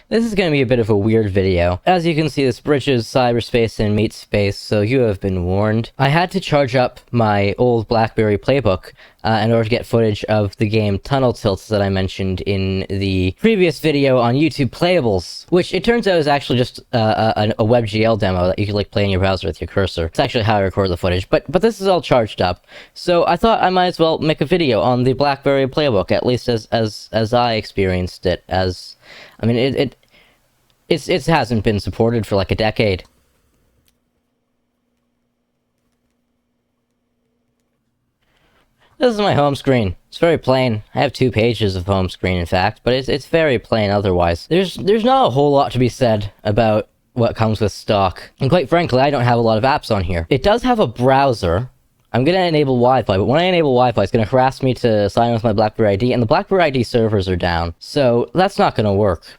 This is going to be a bit of a weird video. As you can see, this bridges cyberspace and meets space, so you have been warned. I had to charge up my old BlackBerry PlayBook in order to get footage of the game TunnelTilt that I mentioned in the previous video on YouTube Playables, which it turns out is actually just a WebGL demo that you could like play in your browser with your cursor. It's actually how I record the footage, but this is all charged up. So I thought I might as well make a video on the BlackBerry PlayBook, at least as I experienced it. I mean, it hasn't been supported for like a decade. This is my home screen. It's very plain. I have 2 pages of home screen, in fact, but it's very plain otherwise. There's not a whole lot to be said about what comes with stock. And quite frankly, I don't have a lot of apps on here. It does have a browser. I'm gonna enable Wi-Fi, but when I enable Wi-Fi, it's gonna harass me to sign in with my BlackBerry ID, and the BlackBerry ID servers are down. So that's not gonna work.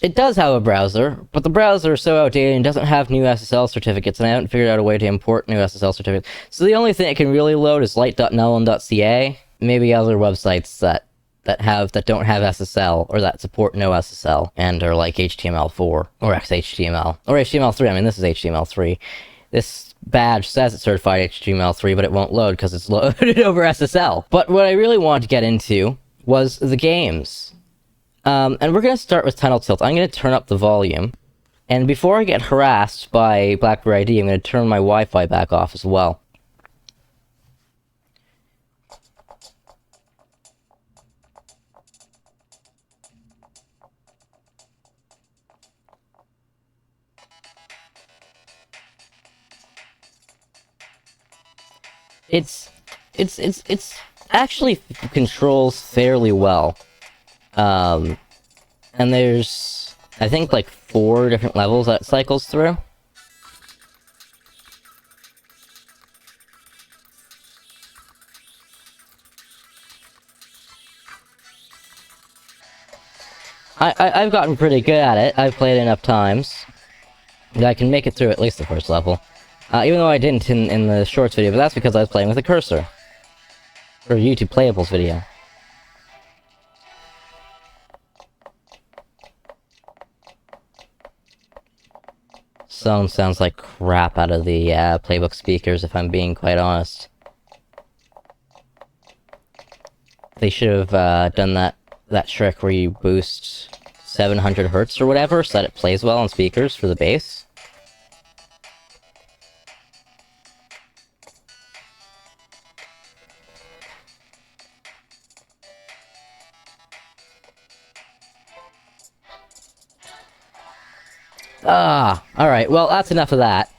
It does have a browser, but the browser is so outdated and doesn't have new SSL certificates, and I haven't figured out a way to import new SSL certificates. So the only thing it can really load is light.nullin.ca, maybe other websites that don't have SSL, or that support no SSL, and are like HTML4, or XHTML, or HTML3. I mean, this is HTML3. This badge says it's certified HTML3, but it won't load because it's loaded over SSL. But what I really wanted to get into was the games. And we're going to start with TunnelTilt. I'm going to turn up the volume. And before I get harassed by BlackBerry ID, I'm going to turn my Wi-Fi back off as well. It's actually controls fairly well. And there's, I think, like 4 different levels that it cycles through. I've gotten pretty good at it. I've played it enough times that I can make it through at least the first level. Even though I didn't in the shorts video, but that's because I was playing with a cursor. For YouTube Playables video. Sounds like crap out of the Playbook speakers, if I'm being quite honest. They should have done that trick where you boost 700 hertz or whatever, so that it plays well on speakers for the bass. Alright, well, that's enough of that.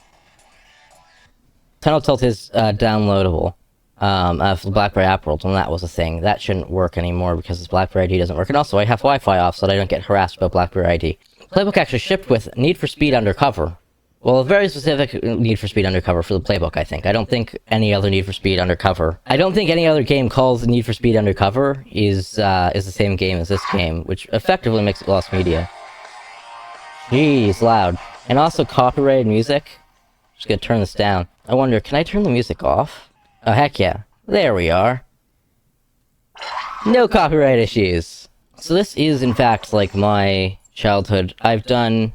TunnelTilt is downloadable for the BlackBerry App World, when that was a thing. That shouldn't work anymore because this BlackBerry ID doesn't work, and also I have Wi-Fi off so that I don't get harassed about BlackBerry ID. Playbook actually shipped with Need for Speed Undercover. Well, a very specific Need for Speed Undercover for the Playbook, I think. I don't think any other Need for Speed Undercover... I don't think any other game called Need for Speed Undercover is the same game as this game, which effectively makes it lost media. Jeez, loud. And also copyrighted music. Just gonna turn this down. I wonder, can I turn the music off? Oh, heck yeah. There we are. No copyright issues. So this is, in fact, like my childhood. I've done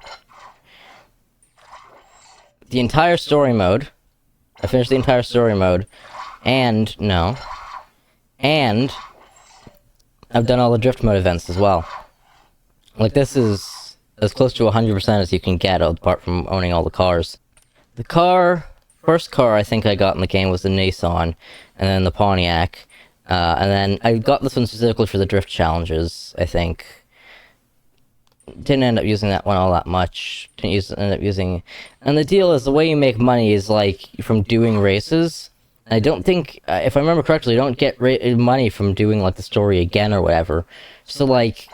the entire story mode. I finished the entire story mode. And, no. And I've done all the drift mode events as well. Like, this is as close to 100% as you can get, apart from owning all the cars. The first car I think I got in the game was the Nissan, and then the Pontiac, and then I got this one specifically for the drift challenges, I think. Didn't end up using that one all that much, end up using... And the deal is, the way you make money is, like, from doing races. I don't think, if I remember correctly, you don't get money from doing, like, the story again or whatever. So, like,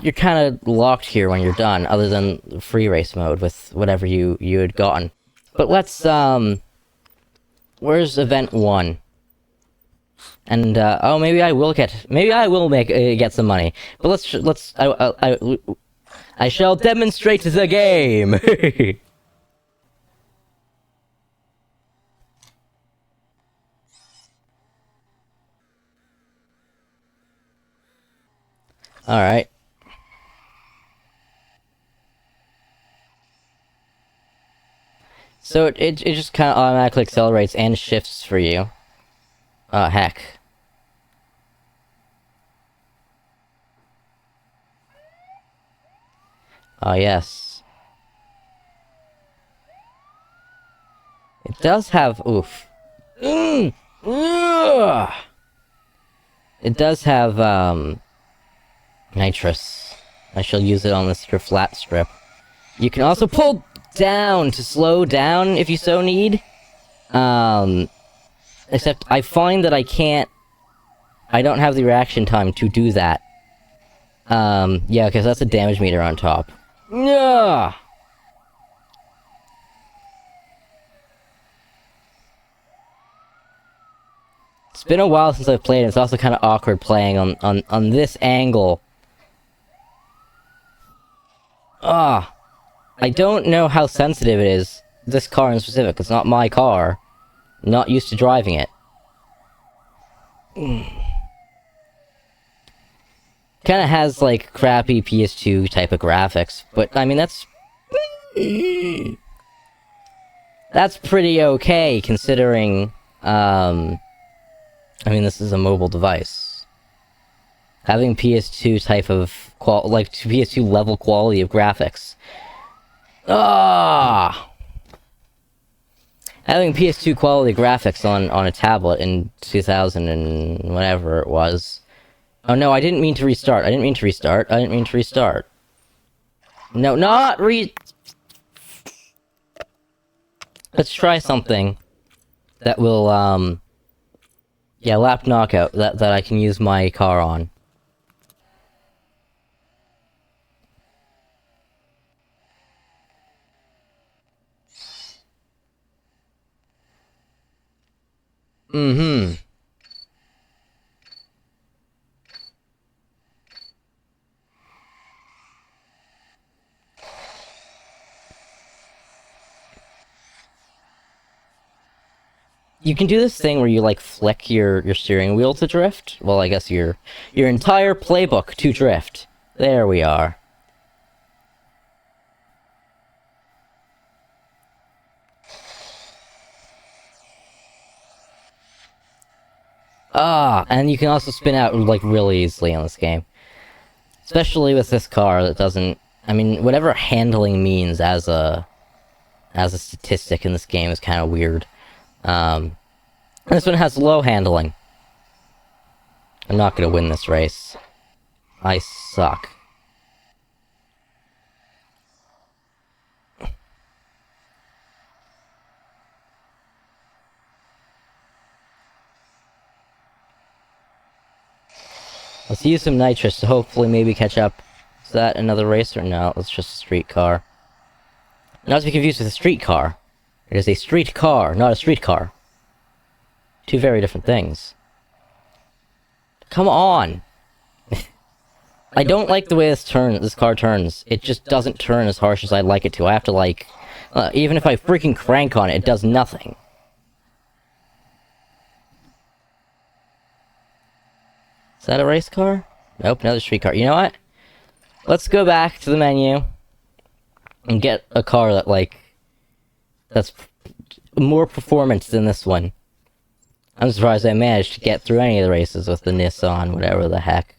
you're kind of locked here when you're done, other than the free race mode with whatever you had gotten. But let's, where's event 1? And, oh, maybe I will get some money. But I shall demonstrate the game! Alright. So it just kind of automatically accelerates and shifts for you. Heck. Yes. It does have... Oof. It does have, nitrous. I shall use it on this flat strip. You can also pull down to slow down if you so need. Except I find that I don't have the reaction time to do that. Yeah, because that's a damage meter on top. Yeah. It's been a while since I've played, and it's also kind of awkward playing on this angle. I don't know how sensitive it is, this car in specific. It's not my car. I'm not used to driving it. Kinda has, like, crappy PS2 type of graphics, but, I mean, that's pretty okay, considering, I mean, this is a mobile device. Having PS2 type of PS2 level quality of graphics. Having PS2 quality graphics on a tablet in 2000 and whatever it was. Oh no, I didn't mean to restart. No, not Let's try something that will, yeah, lap knockout, that I can use my car on. Mm-hmm. You can do this thing where you, like, flick your steering wheel to drift. Well, I guess your entire playbook to drift. There we are. And you can also spin out, like, really easily in this game. Especially with this car that doesn't... I mean, whatever handling means as a statistic in this game is kind of weird. This one has low handling. I'm not gonna win this race. I suck. Let's use some nitrous to hopefully maybe catch up. Is that another race or no? It's just a street car. Not to be confused with a street car. It is a street car, not a street car. Two very different things. Come on! I don't like the way this car turns. It just doesn't turn as harsh as I'd like it to. I have to, like... even if I freaking crank on it, it does nothing. Is that a race car? Nope, another street car. You know what? Let's go back to the menu and get a car that, like, that's more performance than this one. I'm surprised I managed to get through any of the races with the Nissan, whatever the heck.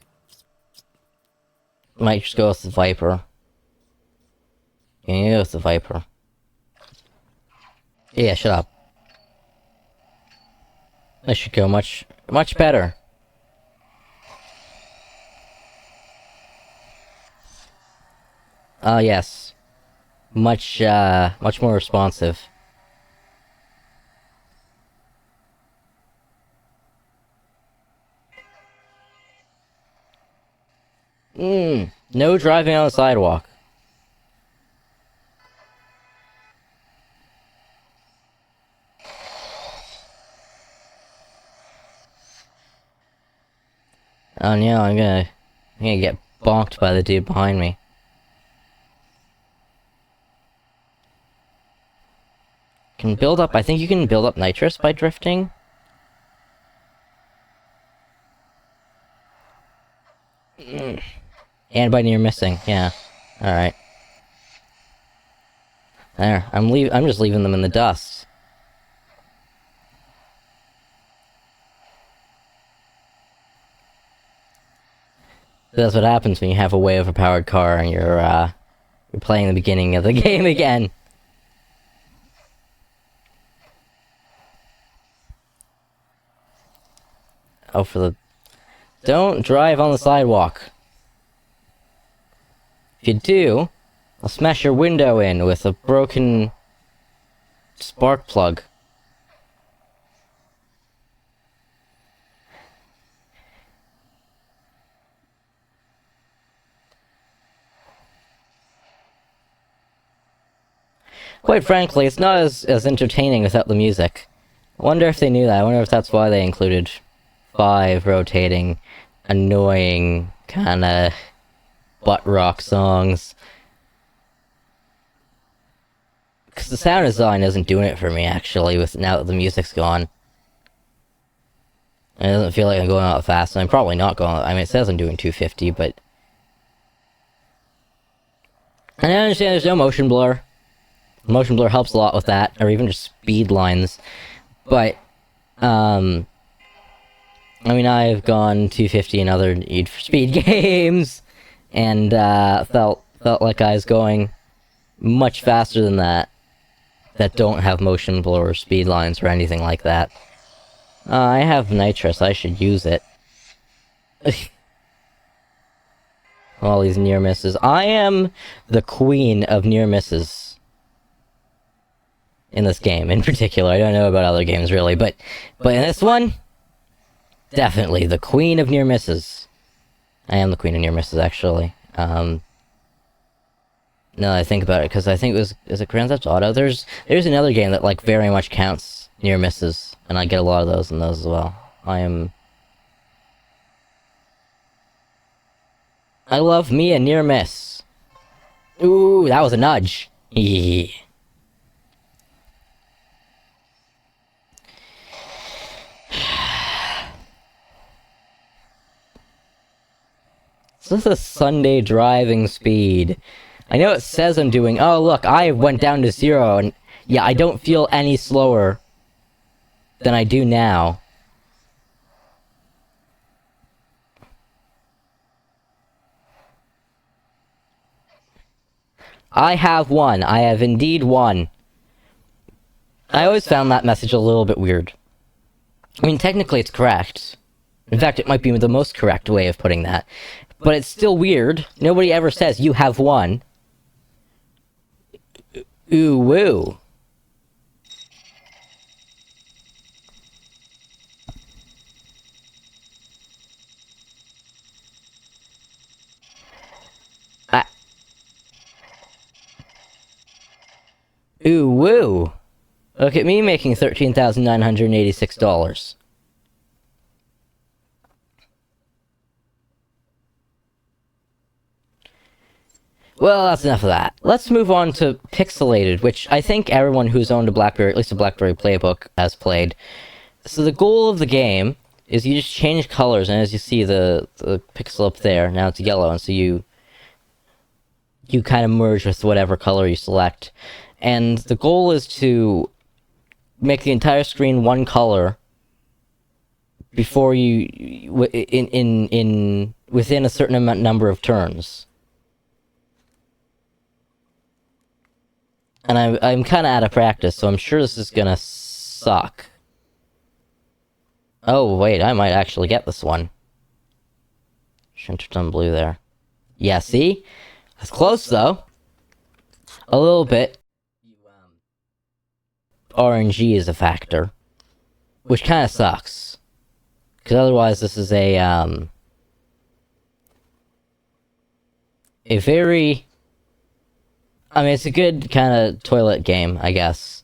Might just go with the Viper. Yeah, go with the Viper. Yeah, shut up. That should go much better. Yes. Much more responsive. No driving on the sidewalk. Oh no, I'm gonna get bonked by the dude behind me. Can build up, I think you can build up nitrous by drifting. And by near missing, yeah. Alright. There, I'm just leaving them in the dust. That's what happens when you have a way overpowered car and you're playing the beginning of the game again. Oh, don't drive on the sidewalk. If you do, I'll smash your window in with a broken spark plug. Quite frankly, it's not as entertaining without the music. I wonder if they knew that. I wonder if that's why they included 5 rotating, annoying, kinda butt rock songs. Because the sound design isn't doing it for me, actually, now that the music's gone. It doesn't feel like I'm going out fast, and I'm probably not going out. I mean, it says I'm doing 250, but... And I understand there's no motion blur. Motion blur helps a lot with that, or even just speed lines. But, I mean, I've gone 250 in other Need for Speed games, and felt like I was going much faster than that don't have motion blur or speed lines or anything like that. I have nitrous, I should use it. All these near misses. I am the queen of near misses. In this game, in particular. I don't know about other games, really, but in this one, definitely the queen of near misses. I am the queen of near misses, actually. Now that I think about it, because I think is it Grand Theft Auto? There's another game that, like, very much counts near misses, and I get a lot of those in those as well. I love me a near miss. Ooh, that was a nudge. Is this a Sunday driving speed? I know it says I'm doing... Oh, look, I went down to 0, and... Yeah, I don't feel any slower than I do now. I have won. I have indeed won. I always found that message a little bit weird. I mean, technically it's correct. In fact, it might be the most correct way of putting that. But it's still weird. Nobody ever says, you have won. Ooh, woo. Ooh, woo. Look at me making $13,986. Well, that's enough of that. Let's move on to Pixelated, which I think everyone who's owned a BlackBerry, at least a BlackBerry PlayBook, has played. So the goal of the game is you just change colors, and as you see the pixel up there, now it's yellow, and so you kind of merge with whatever color you select. And the goal is to make the entire screen one color before within a certain number of turns. And I'm kind of out of practice, so I'm sure this is gonna suck. Oh, wait, I might actually get this one. Shouldn't have done blue there. Yeah, see? That's close, though. A little bit. RNG is a factor. Which kind of sucks. Because otherwise this is a very... I mean, it's a good kind of toilet game, I guess.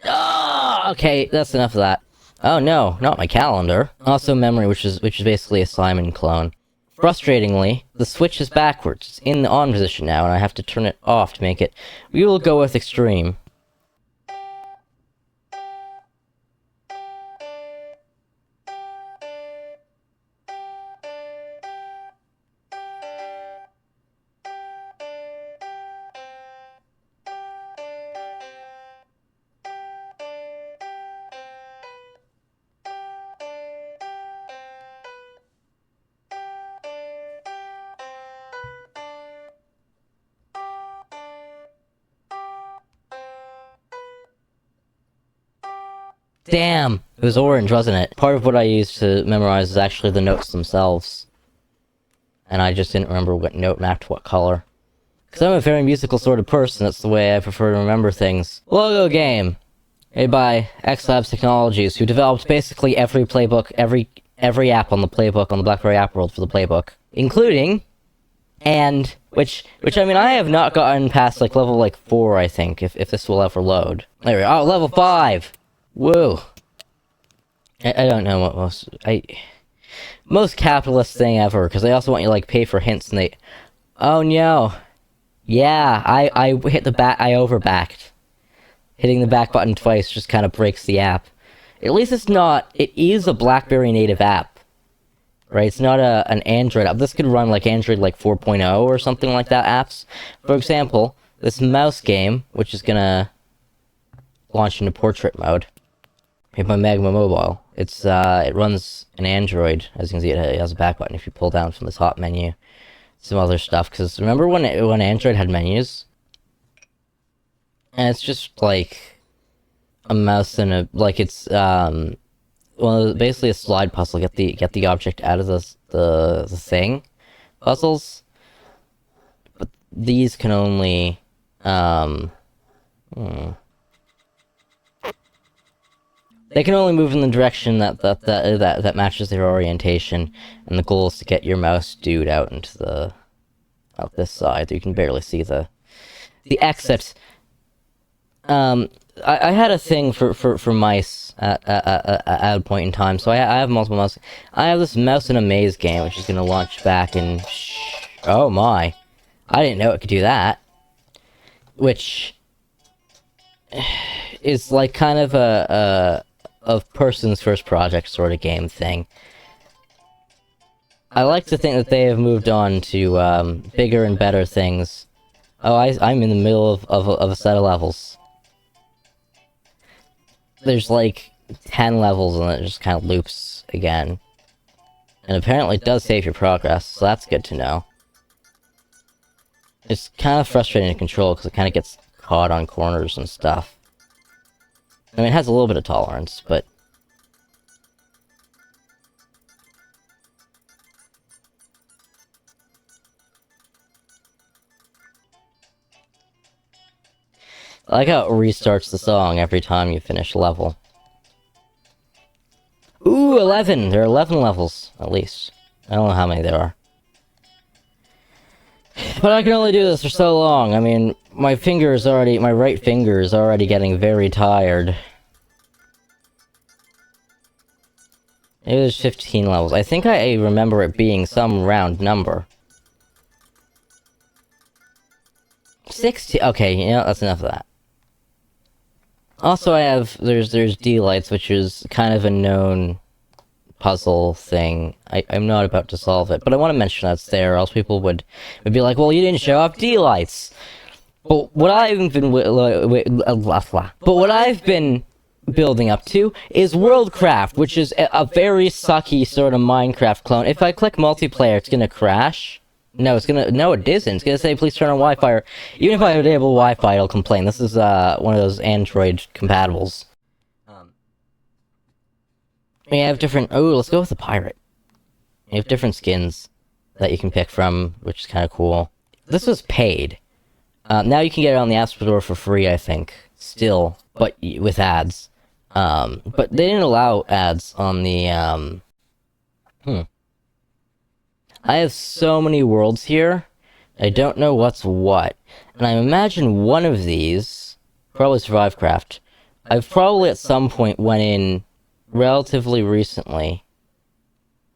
Oh, okay, that's enough of that. Oh no, not my calendar. Also memory, which is basically a Simon clone. Frustratingly, the switch is backwards. It's in the on position now, and I have to turn it off to make it... We will go with extreme. Damn! It was orange, wasn't it? Part of what I used to memorize is actually the notes themselves. And I just didn't remember what note mapped what color. Because I'm a very musical sort of person, that's the way I prefer to remember things. Logo game! Made by X Labs Technologies, who developed basically every playbook, every app on the playbook, on the BlackBerry app world for the playbook. Including... And... Which I mean, I have not gotten past, like, level, like, 4, I think, if this will ever load. There we go. Oh, level 5! Woo! I don't know what most capitalist thing ever, because they also want you to, like, pay for hints, and they... Oh, no. Yeah, I hit the back... I overbacked. Hitting the back button twice just kind of breaks the app. At least it's not... It is a BlackBerry native app. Right, it's not an Android app. This could run like Android like 4.0 or something like that apps. For example, this mouse game, which is gonna launch into portrait mode, made by Magma Mobile. It runs an Android. As you can see, it has a back button if you pull down from the top menu. Some other stuff, because remember when Android had menus? And it's just like a mouse and a, like it's, well, basically a slide puzzle. Get the object out of the thing puzzles. But these can only they can only move in the direction that matches their orientation, and the goal is to get your mouse dude out into out this side. You can barely see the exit. I had a thing for mice at a point in time, so I have multiple mouse. I have this mouse in a maze game, which is going to launch back in... Oh my. I didn't know it could do that. Which... is like kind of a person's first project sort of game thing. I like to think that they have moved on to bigger and better things. Oh, I'm in the middle of a set of levels. There's like 10 levels and it just kind of loops again. And apparently it does save your progress, so that's good to know. It's kind of frustrating to control because it kind of gets caught on corners and stuff. I mean, it has a little bit of tolerance, but... I like how it restarts the song every time you finish a level. Ooh, 11! There are 11 levels, at least. I don't know how many there are. But I can only do this for so long. I mean, my right finger is already getting very tired. Maybe there's 15 levels. I think I remember it being some round number. 60. Okay, you know, that's enough of that. Also, there's D-Lights, which is kind of a known puzzle thing. I'm not about to solve it, but I want to mention that's there, or else people would be like, well, you didn't show off D-Lights. But what I've been building up to is WorldCraft, which is a very sucky sort of Minecraft clone. If I click multiplayer, it's gonna crash. No, it isn't. It's gonna say, please turn on Wi-Fi, or even if I enable Wi-Fi, it'll complain. This is, one of those Android compatibles. We have different... Oh, let's go with the pirate. You have different skins that you can pick from, which is kind of cool. This was paid. Now you can get it on the App Store for free, I think. Still, but with ads. But they didn't allow ads on the, I have so many worlds here, I don't know what's what. And I imagine one of these, probably SurviveCraft, I've probably at some point went in relatively recently.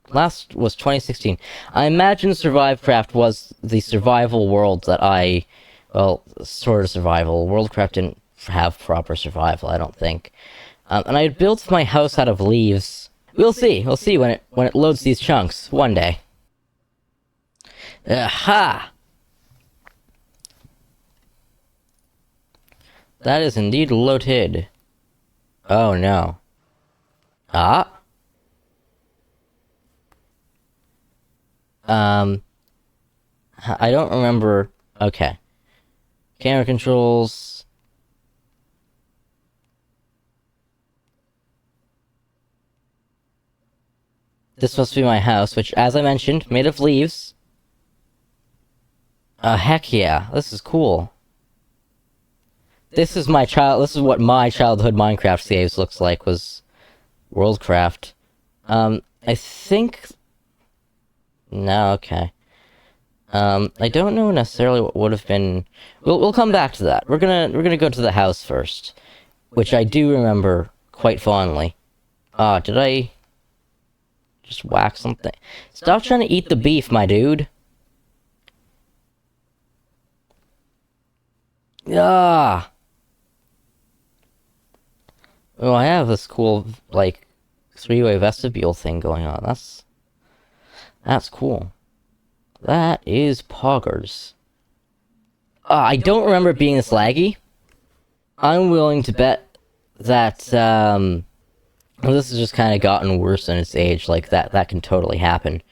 Last was 2016. I imagine SurviveCraft was the survival world that well, sort of survival. WorldCraft didn't have proper survival, I don't think. And I had built my house out of leaves. We'll see when it loads these chunks, one day. Aha! That is indeed loaded. Oh no. Ah? I don't remember. Okay. Camera controls. This must be my house, which, as I mentioned, made of leaves. Heck yeah, this is cool. This is what my childhood Minecraft saves looks like, was WorldCraft. I think... No, okay. I don't know necessarily what would have been... We'll come back to that. We're gonna go to the house first, which I do remember quite fondly. Did I just whack something? Stop trying to eat the beef, my dude. Ah. Oh, I have this cool, like, three-way vestibule thing going on. That's cool. That is poggers. I don't remember it being this laggy. I'm willing to bet that, well, this has just kind of gotten worse in its age. Like, that can totally happen.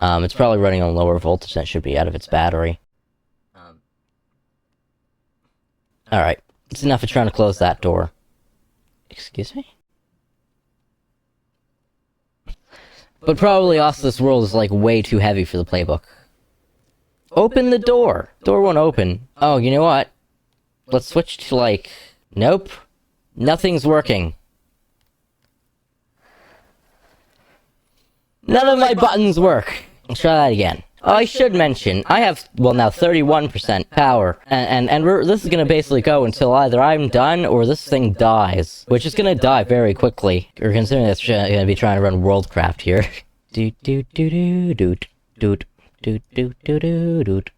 It's probably running on lower voltage than it should be out of its battery. Alright. It's enough of trying to close that door. Excuse me? But probably also this world is, like, way too heavy for the playbook. Open the door! Door won't open. Oh, you know what? Let's switch to, like... Nope. Nothing's working. None of my buttons work! Let's try that again. Oh, I should mention, I have, well, now 31% power, and this is gonna basically go until either I'm done or this thing dies, which is gonna die very quickly. We're considering it's gonna be trying to run WorldCraft here. Doot doot doot doot doot doot doot doot doot doot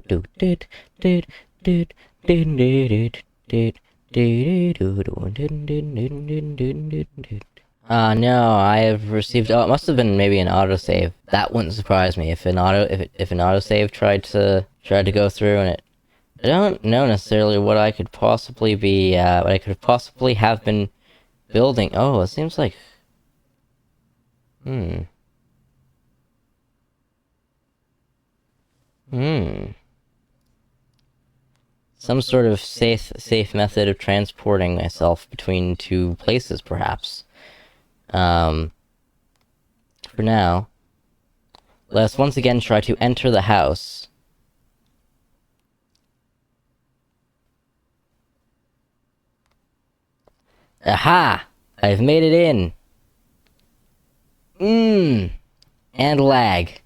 doot doot doot doot doot doot. No, I have received... Oh, it must have been maybe an autosave. That wouldn't surprise me if an autosave tried to go through and it... I don't know necessarily what I could possibly be, what I could possibly have been building. Oh, it seems like... Some sort of safe method of transporting myself between two places, perhaps. For now, let's once again try to enter the house. Aha! I've made it in. And lag.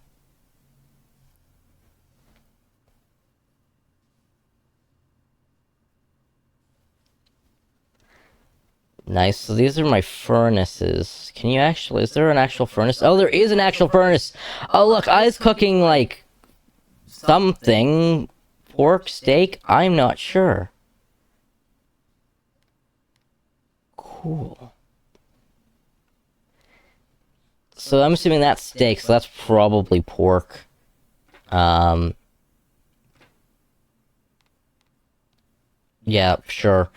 Nice, so these are my furnaces. Can you actually... Is there an actual furnace? Oh, there is an actual furnace! Oh, look, I was cooking, like... something. Pork, steak? I'm not sure. Cool. So I'm assuming that's steak, so that's probably pork. Yeah, sure.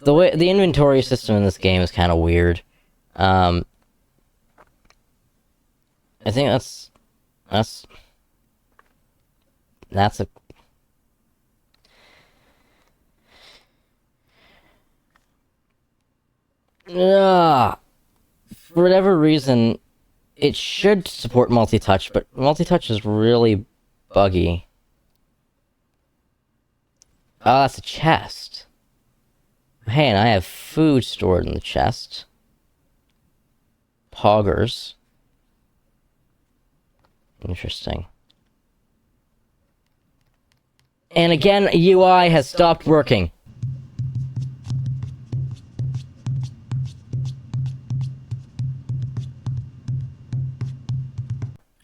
The inventory system in this game is kind of weird. I think that's a... For whatever reason, it should support multi-touch, but multi-touch is really buggy. Oh, that's a chest. Hey, and I have food stored in the chest. Poggers. Interesting. And again, UI has stopped working.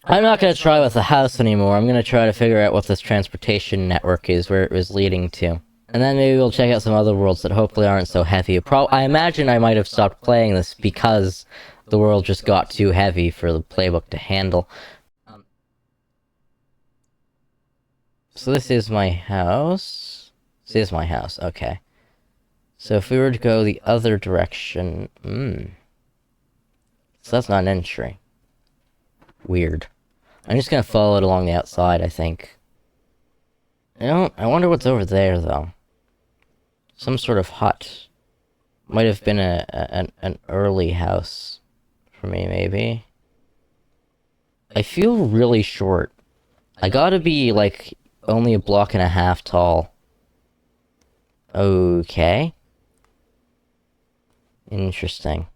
I'm not going to try with the house anymore. I'm going to try to figure out what this transportation network is, where it was leading to. And then maybe we'll check out some other worlds that hopefully aren't so heavy. I imagine I might have stopped playing this because the world just got too heavy for the playbook to handle. So this is my house. This is my house, okay. So if we were to go the other direction... So that's not an entry. Weird. I'm just gonna follow it along the outside, I think. I wonder what's over there, though. Some sort of hut. Might have been an early house for me, maybe. I feel really short. I gotta be, like, only a block and a half tall. Okay. Interesting.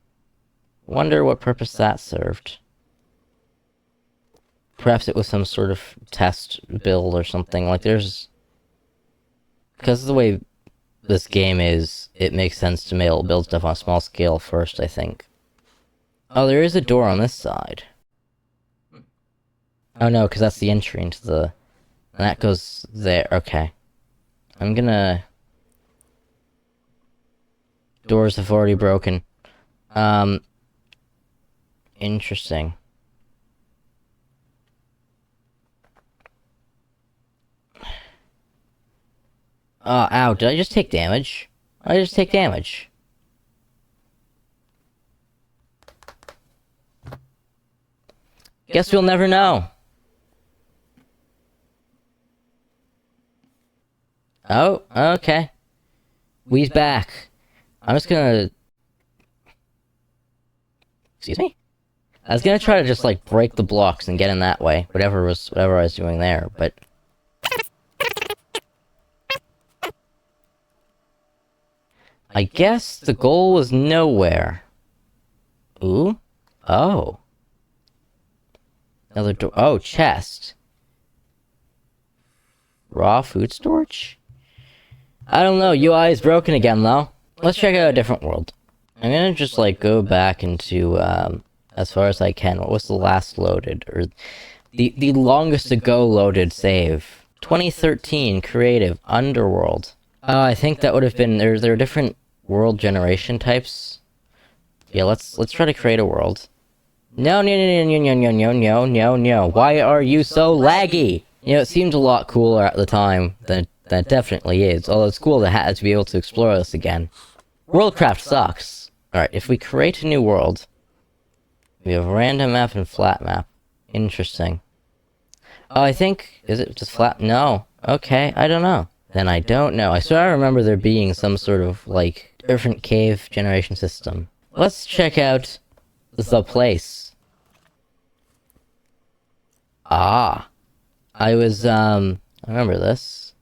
Wonder what purpose that served. Perhaps it was some sort of test build or something. Like, there's... Because of the way this game is, it makes sense to build stuff on a small scale first, I think. Oh, there is a door on this side. Oh no, because that's the entry into the... And that goes there. Okay. I'm gonna... Doors have already broken. Interesting. Oh, ow, did I just take damage? I just take damage. Guess we'll never know. Oh, okay. We's back. I'm just gonna... Excuse me? I was gonna try to just, like, break the blocks and get in that way. Whatever I was doing there, but... I guess the goal was nowhere. Ooh? Oh. Another door. Oh, chest. Raw food storage? I don't know, UI is broken again, though. Let's check out a different world. I'm gonna just, like, go back into, as far as I can. What was the last loaded? Or the longest ago loaded save. 2013, creative, underworld. Oh, I think that would have been... There are different world generation types. Yeah, let's try to create a world. No. Why are you so laggy? You know, it seemed a lot cooler at the time than that definitely is. Although it's cool to be able to explore this again. WorldCraft sucks. Alright, if we create a new world, we have random map and flat map. Interesting. Oh, I think... Is it just flat? No. Okay, I don't know. Then I don't know. I swear I remember there being some sort of, like, different cave generation system. Let's check out the place. Ah. I was, I remember this.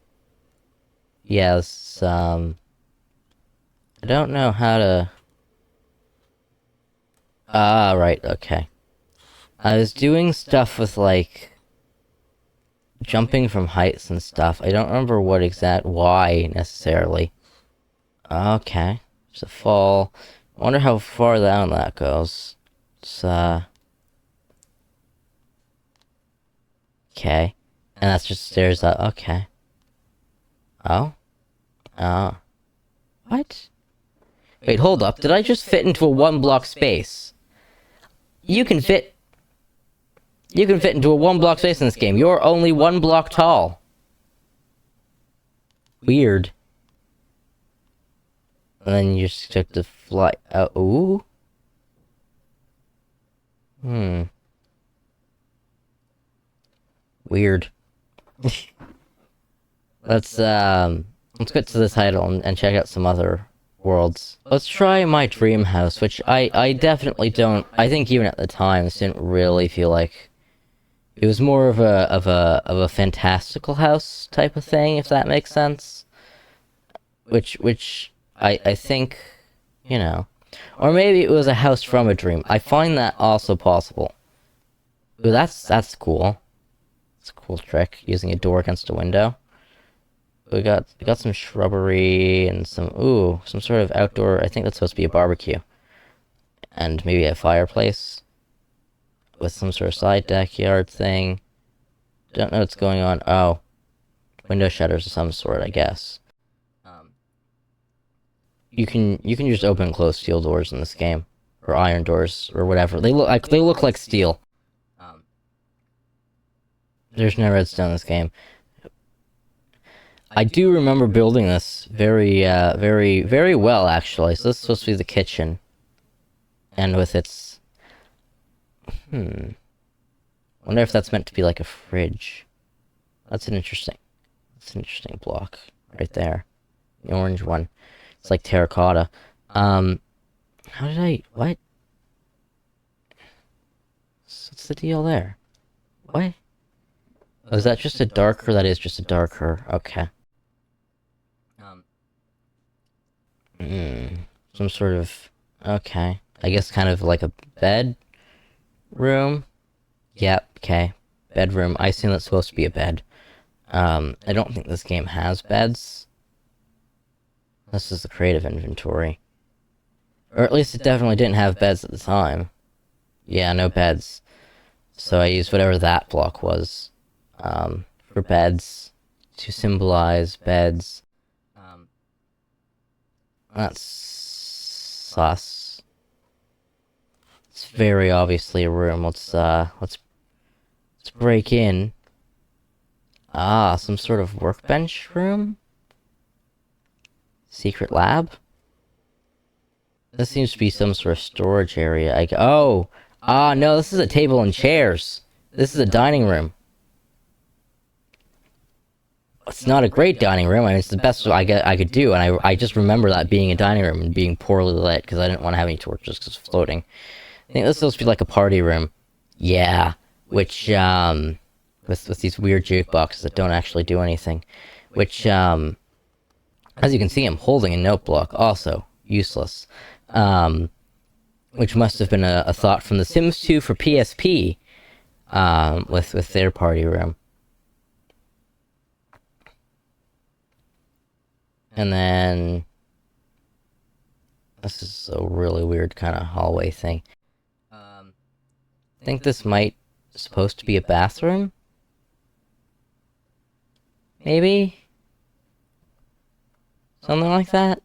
Yes, I don't know how to... Ah, right, okay. I was doing stuff with, like... jumping from heights and stuff. I don't remember why, necessarily. Okay. There's a fall. I wonder how far down that goes. It's, okay. And that's just stairs up. Okay. Oh? Oh. What? Wait, hold up. Did I just fit into a one-block space? You can fit into a one-block space in this game. You're only one block tall. Weird. And then you just have to fly out. Ooh. Weird. Let's get to the title and check out some other worlds. Let's try my dream house, which I definitely don't... I think even at the time, this didn't really feel like... It was more of a fantastical house type of thing, if that makes sense. Which I think, you know. Or maybe it was a house from a dream. I find that also possible. Ooh, that's cool. It's a cool trick, using a door against a window. We got some shrubbery and some sort of outdoor... I think that's supposed to be a barbecue. And maybe a fireplace. With some sort of side deck yard thing. Don't know what's going on. Oh. Window shutters of some sort, I guess. You can just open and close steel doors in this game. Or iron doors, or whatever. They look like steel. There's no redstone in this game. I do remember building this very well, actually. So this is supposed to be the kitchen. And with its... Wonder if that's meant to be like a fridge. That's an interesting block right there. The orange one. It's like terracotta. What? What's the deal there? What? Oh, is that just a darker? That is just a darker. Okay. Some sort of... Okay. I guess kind of like a bed room? Yep, okay. Bedroom. I assume that's supposed to be a bed. I don't think this game has beds. This is the creative inventory. Or at least it definitely didn't have beds at the time. Yeah, no beds. So I used whatever that block was for beds to symbolize beds. That's sus. It's very obviously a room. Let's break in. Ah, some sort of workbench room? Secret lab? This seems to be some sort of storage area. Oh! Ah, no, this is a table and chairs. This is a dining room. It's not a great dining room. I mean, it's the best I could do, and I just remember that being a dining room and being poorly lit, because I didn't want to have any torches because it's floating. I think this is supposed to be like a party room. Yeah, which, with these weird jukeboxes that don't actually do anything. Which, as you can see, I'm holding a notebook, also useless. Which must have been a thought from The Sims 2 for PSP, with their party room. And then... This is a really weird kind of hallway thing. I think this might supposed to be a bathroom? Maybe? Something like that?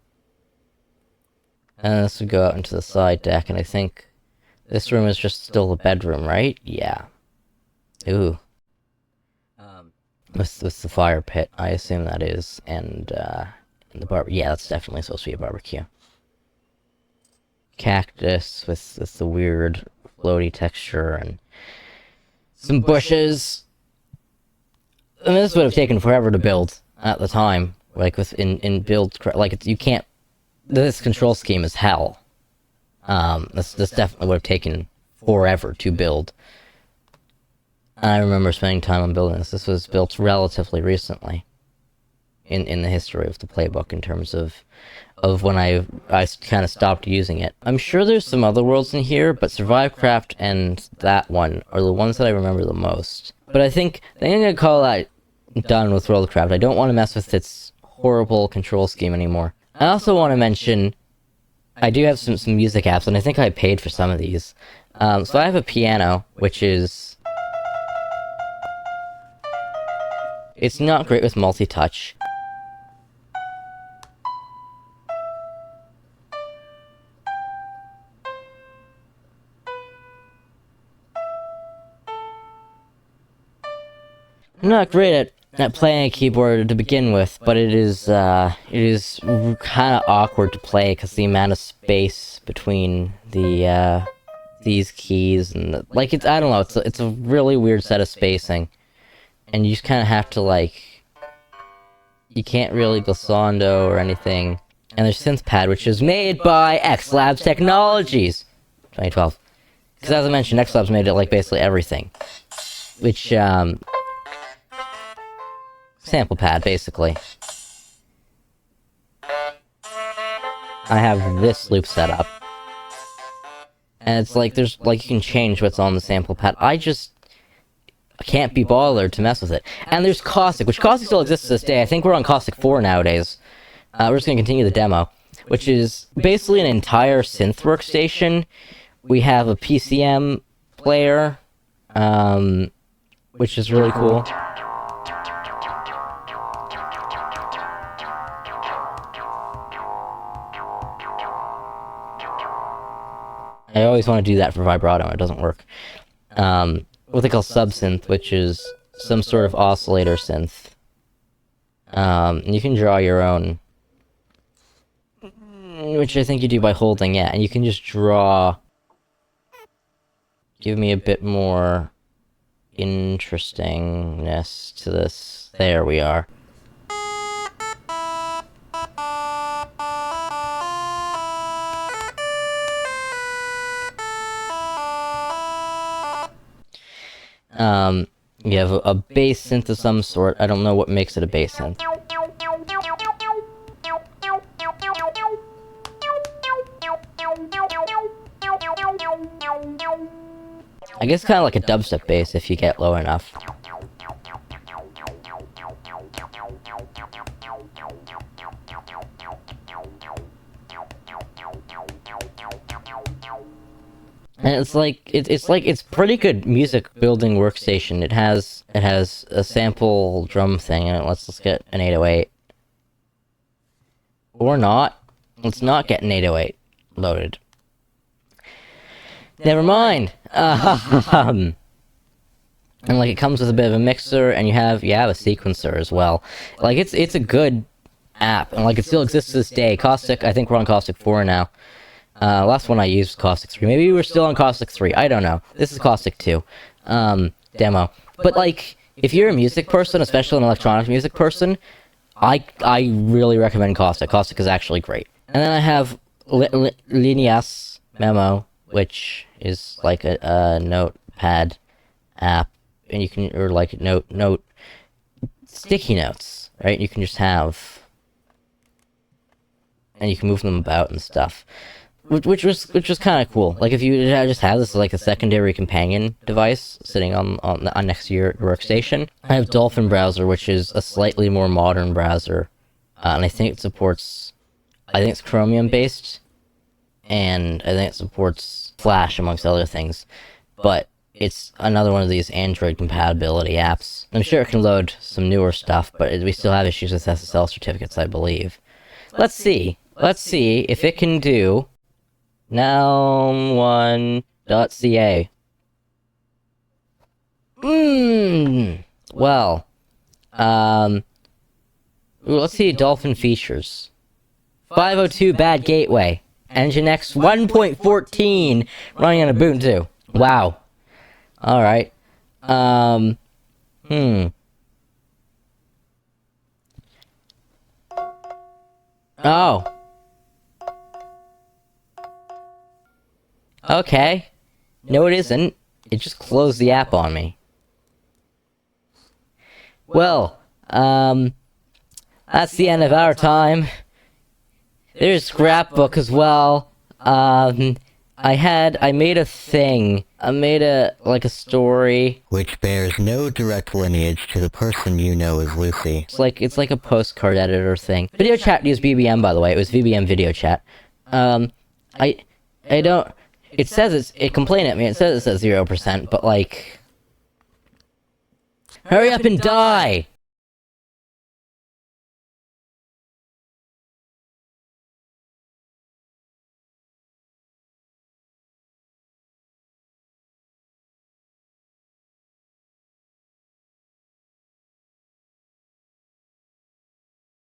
And this would go out into the side deck, and I think this room is just still a bedroom, right? Yeah. Ooh. With the fire pit, I assume that is, and the yeah, that's definitely supposed to be a barbecue. Cactus with the weird floaty texture, and some bushes. I mean, this would have taken forever to build at the time. Like, in build, like, you can't... This control scheme is hell. This definitely would have taken forever to build. I remember spending time on building this. This was built relatively recently in the history of the playbook in terms of when I kind of stopped using it. I'm sure there's some other worlds in here, but Survivecraft and that one are the ones that I remember the most. But I think I'm going to call that done with WorldCraft. I don't want to mess with its horrible control scheme anymore. I also want to mention I do have some music apps, and I think I paid for some of these. So I have a piano, which is... It's not great with multi-touch. I'm not great at playing a keyboard to begin with, but it is kind of awkward to play because the amount of space between the these keys and like I don't know, it's a really weird set of spacing, and you just kind of have to like, you can't really glissando or anything. And there's Synth Pad, which is made by X Labs Technologies, 2012. Because as I mentioned, X Labs made it like basically everything, which sample pad, basically. I have this loop set up. And it's like, there's, like, you can change what's on the sample pad. I can't be bothered to mess with it. And there's Caustic, which Caustic still exists to this day. I think we're on Caustic 4 nowadays. We're just gonna continue the demo, which is basically an entire synth workstation. We have a PCM player, which is really cool. I always want to do that for vibrato, and it doesn't work. What they call subsynth, which is some sort of oscillator synth. And you can draw your own, which I think you do by holding, yeah, and you can just draw... Give me a bit more interestingness to this. There we are. You have a bass synth of some sort. I don't know what makes it a bass synth. I guess kind of like a dubstep bass if you get low enough. And it's pretty good music building workstation. It has a sample drum thing, and let's get an 808. Or not. Let's not get an 808 loaded. Never mind. And like it comes with a bit of a mixer, and you have a sequencer as well. Like it's a good app, and like it still exists to this day. Caustic, I think we're on Caustic 4 now. Last one I used was Caustic 3. Maybe we're still on Caustic 3. I don't know. This is Caustic 2 demo. But like, if you're a music person, especially an electronic music person, I really recommend Caustic. Caustic is actually great. And then I have Lineas Memo, which is like a notepad app, and you can, or like note sticky notes, right? You can just have, and you can move them about and stuff, which was kind of cool. Like if you just have this as like a secondary companion device sitting on next to your workstation. I have Dolphin Browser, which is a slightly more modern browser, and I think it supports, I think it's Chromium based, and I think it supports Flash amongst other things, but it's another one of these Android compatibility apps. I'm sure it can load some newer stuff, but we still have issues with SSL certificates, I believe. Let's see if it can do noun1.ca. Well, let's see Dolphin features. 502 bad gateway. Nginx 1.14 running on Ubuntu. Wow. Alright. Oh. Okay. No, it isn't. It just closed the app on me. Well, that's the end of our time. There's Scrapbook as well. I made a thing. I made a story. Which bears no direct lineage to the person you know as Lucy. It's like a postcard editor thing. Video chat used BBM, by the way. It was VBM video chat. I don't, it says it complained at me. It says it's at 0%, but like, hurry up and die!